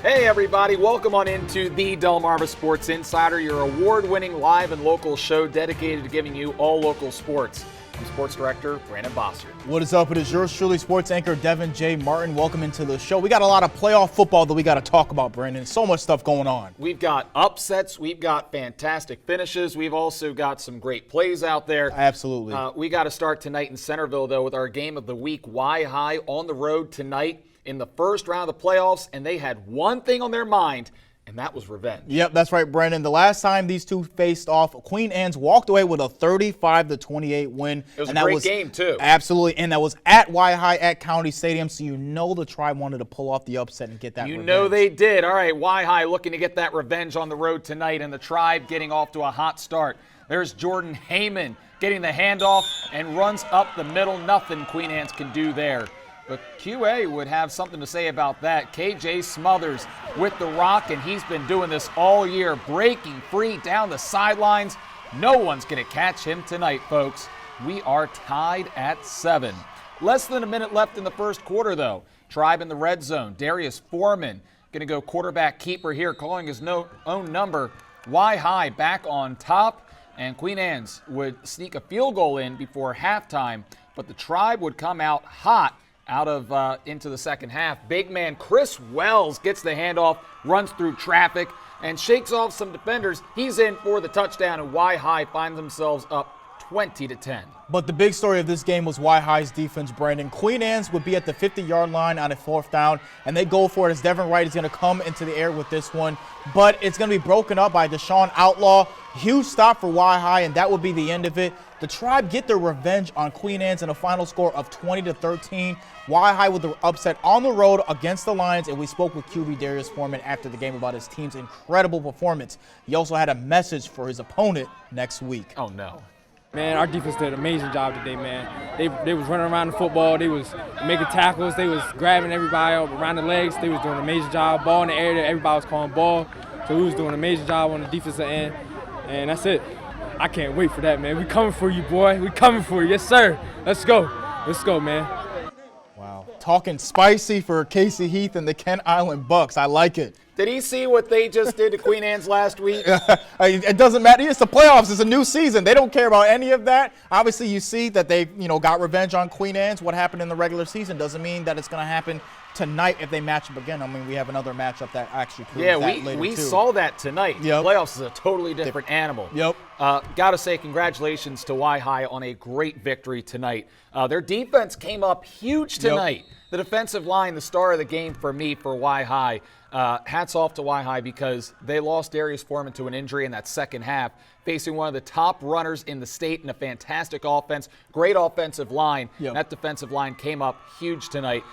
Hey everybody, welcome on into the Delmarva Sports Insider, your award-winning live and local show dedicated to giving you all local sports. I'm Sports Director Brandon Bossert. What is up? It is yours truly, sports anchor Devin J. Martin. Welcome into the show. We got a lot of playoff football that we got to talk about, Brandon. So much stuff going on. We've got upsets. We've got fantastic finishes. We've also got some great plays out there. Absolutely. We got to start tonight in Centerville, though, with our game of the week, Y-High, on the road tonight in the first round of the playoffs, and they had one thing on their mind, and that was revenge. Yep, that's right, Brandon. The last time these two faced off, Queen Anne's walked away with a 35-28 win. It was a great game, too. Absolutely, and that was at Y-High at County Stadium, so you know the Tribe wanted to pull off the upset and get that revenge. You know they did. All right, Y-High looking to get that revenge on the road tonight, and the Tribe getting off to a hot start. There's Jordan Heyman getting the handoff and runs up the middle. Nothing Queen Anne's can do there. But QA would have something to say about that. KJ Smothers with the rock, and he's been doing this all year, breaking free down the sidelines. No one's going to catch him tonight, folks. We are tied at 7. Less than a minute left in the first quarter, though. Tribe in the red zone. Darius Foreman going to go quarterback keeper here, calling his own number. Y-High back on top, and Queen Anne's would sneak a field goal in before halftime, but the Tribe would come out hot into the second half. Big man Chris Wells gets the handoff, runs through traffic, and shakes off some defenders. He's in for the touchdown, and Y-High finds themselves up 20-10. But the big story of this game was Y-High's defense, Brandon. Queen Anne's would be at the 50-yard line on a fourth down, and they go for it as Devin Wright is going to come into the air with this one. But it's going to be broken up by Deshaun Outlaw. Huge stop for Y-High, and that would be the end of it. The Tribe get their revenge on Queen Anne's in a final score of 20-13. Y-High with the upset on the road against the Lions, and we spoke with QB Darius Foreman after the game about his team's incredible performance. He also had a message for his opponent next week. Oh, no. Man, our defense did an amazing job today, man. They was running around the football. They was making tackles. They was grabbing everybody around the legs. They was doing an amazing job. Ball in the air, everybody was calling ball. So we was doing an amazing job on the defensive end. And that's it. I can't wait for that, man. We coming for you, boy. We coming for you. Yes, sir. Let's go. Let's go, man. Wow. Talking spicy for Casey Heath and the Kent Island Bucks. I like it. Did he see what they just did to Queen Anne's last week? It doesn't matter. It's the playoffs. It's a new season. They don't care about any of that. Obviously, you see that they, got revenge on Queen Anne's. What happened in the regular season doesn't mean that it's going to happen tonight if they match up again. I mean, we have another matchup that actually proves that later, we too. saw that tonight. Yep. Playoffs is a totally different animal. Yep. Got to say congratulations to Y-High on a great victory tonight. Their defense came up huge tonight. Yep. The defensive line, the star of the game for me for Y-High. Hats off to Y-High because they lost Darius Foreman to an injury in that second half, facing one of the top runners in the state and a fantastic offense, great offensive line. Yep. That defensive line came up huge tonight.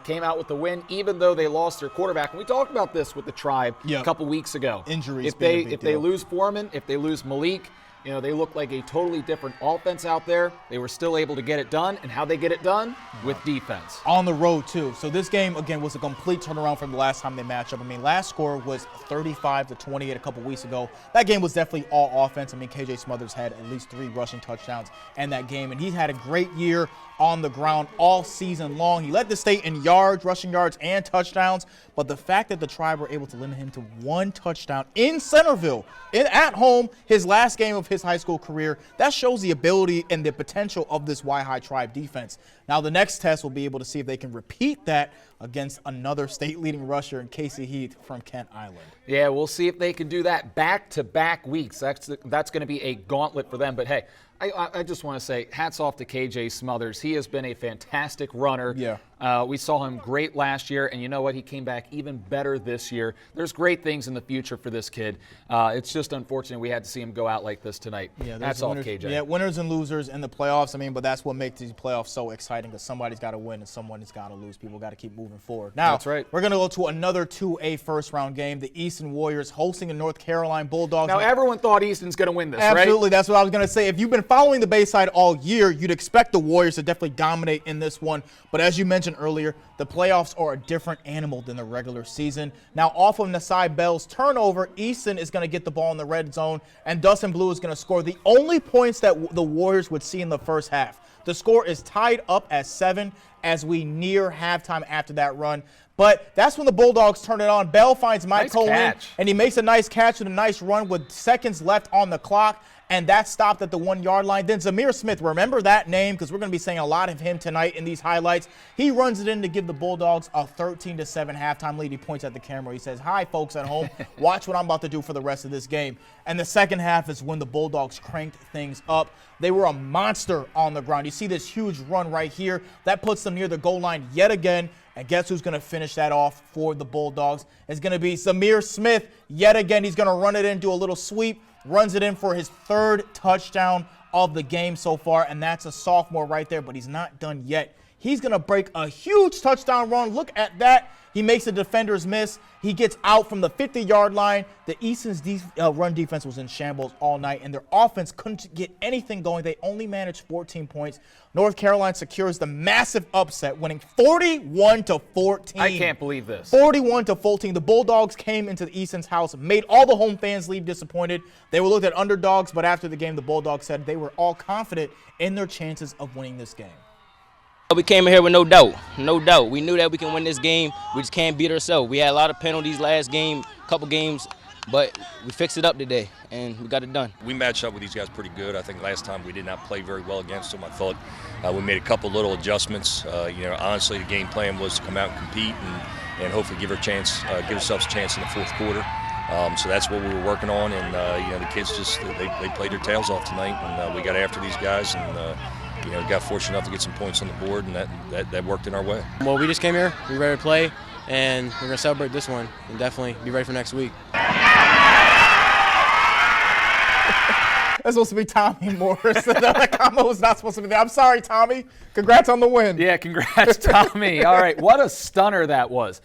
Came out with the win, even though they lost their quarterback. And we talked about this with the Tribe a couple weeks ago. Injuries. If they lose Foreman, if they lose Malik, they look like a totally different offense out there. They were still able to get it done, and how they get it done? With defense. On the road, too. So this game, again, was a complete turnaround from the last time they matched up. I mean, last score was 35-28 a couple weeks ago. That game was definitely all offense. I mean, KJ Smothers had at least 3 rushing touchdowns in that game, and he had a great year on the ground all season long. He led the state in yards, rushing yards, and touchdowns, but the fact that the Tribe were able to limit him to 1 touchdown in Centerville, at home, his last game of his high school career, that shows the ability and the potential of this Y-High Tribe defense. Now, the next test will be able to see if they can repeat that against another state-leading rusher in Casey Heath from Kent Island. Yeah, we'll see if they can do that back-to-back weeks. That's going to be a gauntlet for them. But, hey, I just want to say hats off to KJ Smothers. He has been a fantastic runner. Yeah. We saw him great last year, and you know what? He came back even better this year. There's great things in the future for this kid. It's just unfortunate we had to see him go out like this tonight. Yeah, hats off, KJ. Yeah, winners and losers in the playoffs. I mean, but that's what makes these playoffs so exciting because somebody's got to win and someone's got to lose. People got to keep moving forward. Now, that's right. We're going to go to another 2A first-round game. The Easton Warriors hosting the North Carolina Bulldogs. Now, everyone thought Easton's going to win this, right? Absolutely. Right? That's what I was going to say. If you've been following the Bayside all year, you'd expect the Warriors to definitely dominate in this one. But as you mentioned earlier, the playoffs are a different animal than the regular season. Now, off of Nasai Bell's turnover, Easton is going to get the ball in the red zone, and Dustin Blue is going to score the only points that the Warriors would see in the first half. The score is tied up at 7 as we near halftime after that run. But that's when the Bulldogs turn it on. Bell finds Mike Coley, and he makes a nice catch with a nice run with seconds left on the clock. And that stopped at the 1-yard line. Then Zamir Smith, remember that name because we're going to be saying a lot of him tonight in these highlights. He runs it in to give the Bulldogs a 13-7 halftime lead. He points at the camera. He says, "Hi, folks at home. Watch what I'm about to do for the rest of this game." And the second half is when the Bulldogs cranked things up. They were a monster on the ground. You see this huge run right here. That puts them near the goal line yet again. And guess who's going to finish that off for the Bulldogs? It's going to be Zamir Smith yet again. He's going to run it in, do a little sweep. Runs it in for his 3rd touchdown of the game so far, and that's a sophomore right there, but he's not done yet. He's going to break a huge touchdown run. Look at that. He makes the defenders miss. He gets out from the 50-yard line. The Easton's run defense was in shambles all night, and their offense couldn't get anything going. They only managed 14 points. North Carolina secures the massive upset, winning 41-14. I can't believe this. 41-14. The Bulldogs came into the Easton's house, made all the home fans leave disappointed. They were looked at underdogs, but after the game, the Bulldogs said they were all confident in their chances of winning this game. We came in here with no doubt, no doubt. We knew that we can win this game. We just can't beat ourselves. We had a lot of penalties last game, couple games, but we fixed it up today, and we got it done. We matched up with these guys pretty good. I think last time we did not play very well against them. I thought we made a couple little adjustments. Honestly, the game plan was to come out and compete and hopefully give ourselves a chance in the fourth quarter. So that's what we were working on, and the kids just they played their tails off tonight, and we got after these guys, and got fortunate enough to get some points on the board, and that worked in our way. Well, we just came here, we were ready to play, and we're going to celebrate this one and definitely be ready for next week. That's supposed to be Tommy Morris. That comment was not supposed to be there. I'm sorry, Tommy. Congrats on the win. Yeah, congrats, Tommy. All right, what a stunner that was.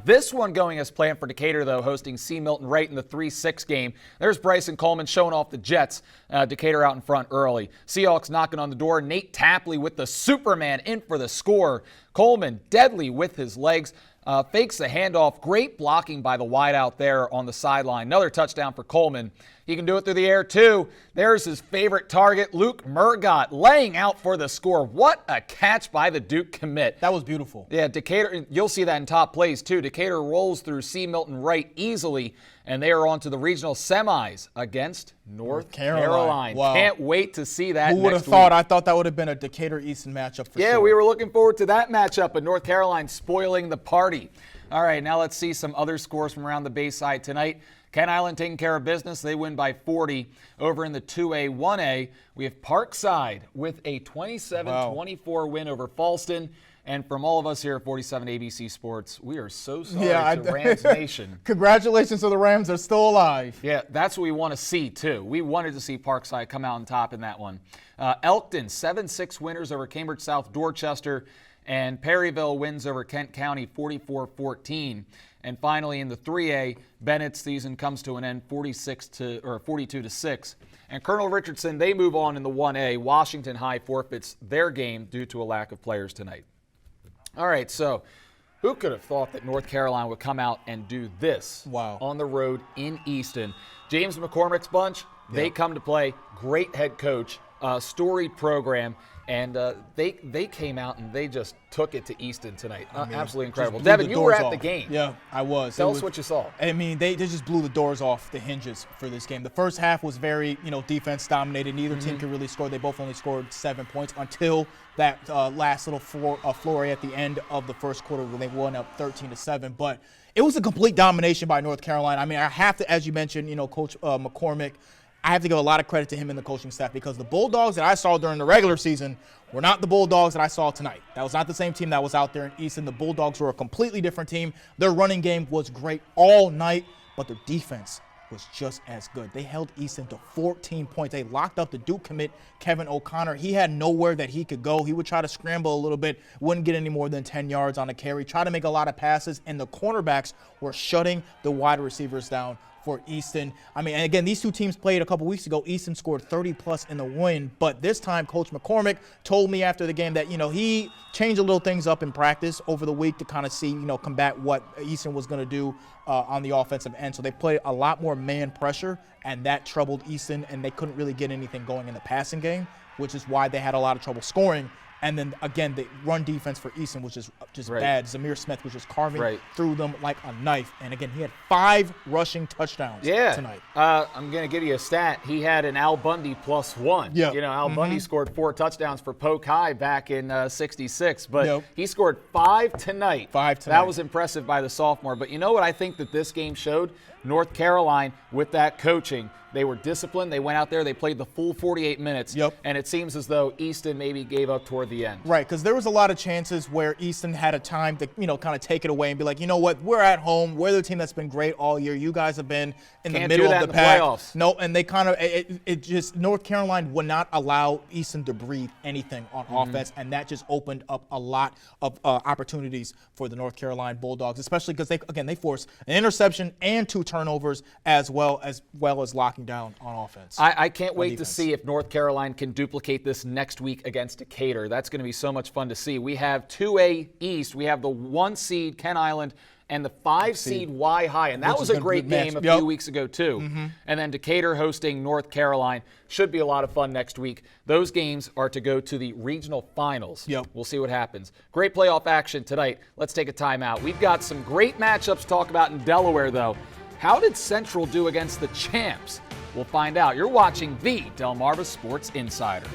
This one going as planned for Decatur, though, hosting C. Milton right in the 3-6 game. There's Bryson Coleman showing off the Jets. Decatur out in front early. Seahawks knocking on the door. Nate Tapley with the Superman in for the score. Coleman deadly with his legs. Fakes the handoff. Great blocking by the wideout there on the sideline. Another touchdown for Coleman. He can do it through the air, too. There's his favorite target, Luke Murgott, laying out for the score. What a catch by the Duke commit. That was beautiful. Yeah, Decatur, you'll see that in top plays, too. Decatur rolls through C. Milton right easily, and they are on to the regional semis against North Carolina. Wow. Can't wait to see that. Who would have thought? I thought that would have been a Decatur-Easton matchup for sure. Yeah, we were looking forward to that matchup, but North Carolina spoiling the party. All right, now let's see some other scores from around the Bayside tonight. Kent Island taking care of business. They win by 40. Over in the 2A, 1A, we have Parkside with a 27-24 win over Falston. And from all of us here at 47 ABC Sports, we are so sorry to Rams Nation. Congratulations to the Rams. They're still alive. Yeah, that's what we want to see, too. We wanted to see Parkside come out on top in that one. Elkton, 7-6 winners over Cambridge South Dorchester. And Perryville wins over Kent County 44-14. And finally, in the 3A, Bennett's season comes to an end 42-6. And Colonel Richardson, they move on in the 1A. Washington High forfeits their game due to a lack of players tonight. All right, so who could have thought that North Carolina would come out and do this on the road in Easton? James McCormick's bunch, they come to play. Great head coach, storied program. And they came out and they just took it to Easton tonight. Absolutely incredible. Devin, you were at the game. Yeah, I was. Tell us what you saw. I mean, they just blew the doors off the hinges for this game. The first half was very, defense dominated. Neither team could really score. They both only scored 7 points until that last little flurry at the end of the first quarter when they won up 13-7. But it was a complete domination by North Carolina. I mean, I have to, as you mentioned, Coach McCormick, I have to give a lot of credit to him and the coaching staff because the Bulldogs that I saw during the regular season were not the Bulldogs that I saw tonight. That was not the same team that was out there in Easton. The Bulldogs were a completely different team. Their running game was great all night, but their defense was just as good. They held Easton to 14 points. They locked up the Duke commit, Kevin O'Connor. He had nowhere that he could go. He would try to scramble a little bit, wouldn't get any more than 10 yards on a carry, try to make a lot of passes, and the cornerbacks were shutting the wide receivers down for Easton. I mean, and again, these two teams played a couple weeks ago. Easton scored 30+ in the win, but this time Coach McCormick told me after the game that, he changed a little things up in practice over the week to kind of see, combat what Easton was going to do on the offensive end. So they played a lot more man pressure, and that troubled Easton, and they couldn't really get anything going in the passing game, which is why they had a lot of trouble scoring. And then, again, the run defense for Easton was just bad. Zamir Smith was just carving through them like a knife. And, again, he had 5 rushing touchdowns tonight. I'm going to give you a stat. He had an Al Bundy +1. Yep. Al Bundy scored 4 touchdowns for Polk High back in '66. But he scored 5 tonight. 5 tonight. That was impressive by the sophomore. But you know what I think that this game showed? North Carolina, with that coaching, they were disciplined. They went out there. They played the full 48 minutes. And it seems as though Easton maybe gave up toward the end. Right, because there was a lot of chances where Easton had a time to, kind of take it away and be like, you know what, we're at home. We're the team that's been great all year. You guys have been in the middle of the pack. Playoffs. No, and they kind of, North Carolina would not allow Easton to breathe anything on offense, and that just opened up a lot of opportunities for the North Carolina Bulldogs, especially because they forced an interception and 2 turnovers as well as locking down on offense. I can't wait to see if North Carolina can duplicate this next week against Decatur. That's going to be so much fun to see. We have 2A East. We have the 1 seed Kent Island and the 5 seed Y High, and that was a great game a few weeks ago too. And then Decatur hosting North Carolina should be a lot of fun next week. Those games are to go to the regional finals. We'll see what happens. Great playoff action tonight. Let's take a timeout. We've got some great matchups to talk about in Delaware, though. How did Central do against the champs? We'll find out. You're watching the Delmarva Sports Insider.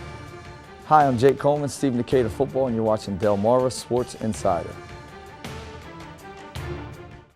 Hi, I'm Jake Coleman, Stephen Decatur Football, and you're watching Delmarva Sports Insider.